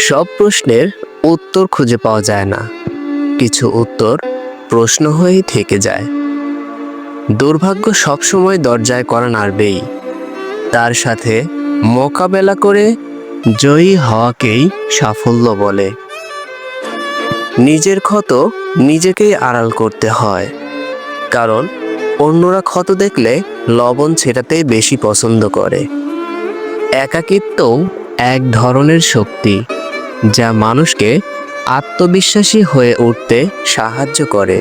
সব প্রশ্নের উত্তর খুঁজে পাওয়া যায় না, কিছু উত্তর প্রশ্ন হয়েই থেকে যায়। দুর্ভাগ্য সবসময় দরজায় কড়া নাড়বেই, তার সাথে মোকাবেলা করে জয়ী হওয়াকেই সাফল্য বলে। নিজের ক্ষত নিজেকেই আড়াল করতে হয়, কারণ অন্যরা ক্ষত দেখলে লবণ ছেটাতেই বেশি পছন্দ করে। একাকিত্বও এক ধরনের শক্তি, যা মানুষকে আত্মবিশ্বাসী হয়ে উঠতে সাহায্য করে।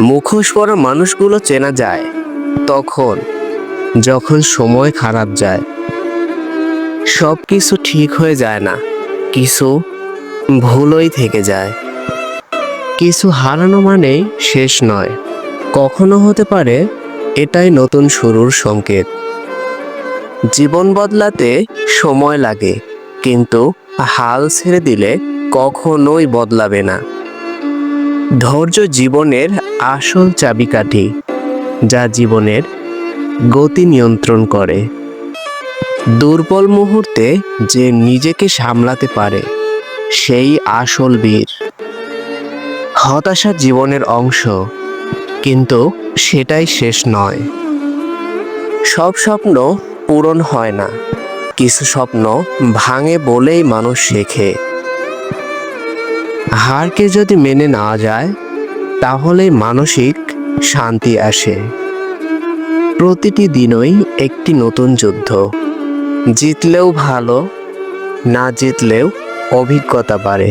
মুখোশ পরা মানুষগুলো চেনা যায় তখন যখন সময় খারাপ যায়। সব কিছু ঠিক হয়ে যায় না, কিছু ভুলই থেকে যায়। কিছু হারানো মানে শেষ নয়, কখনো হতে পারে এটাই নতুন শুরুর সংকেত। জীবন বদলাতে সময় লাগে, কিন্তু হাল ছেড়ে দিলে কখনোই বদলাবে না। ধৈর্য জীবনের আসল চাবিকাঠি, যা জীবনের গতি নিয়ন্ত্রণ করে। দুর্বল মুহূর্তে যে নিজেকে সামলাতে পারে, সেই আসল বীর। হতাশা জীবনের অংশ, কিন্তু সেটাই শেষ নয়। সব স্বপ্ন পূরণ হয় না, কিছু স্বপ্ন ভাঙে বলেই মানুষ শেখে। হারকে যদি মেনে নেওয়া যায়, তাহলে মানসিক শান্তি আসে। প্রতিটি দিনই একটি নতুন যুদ্ধ, জিতলেও ভালো, না জিতলেও অভিজ্ঞতা বাড়ে।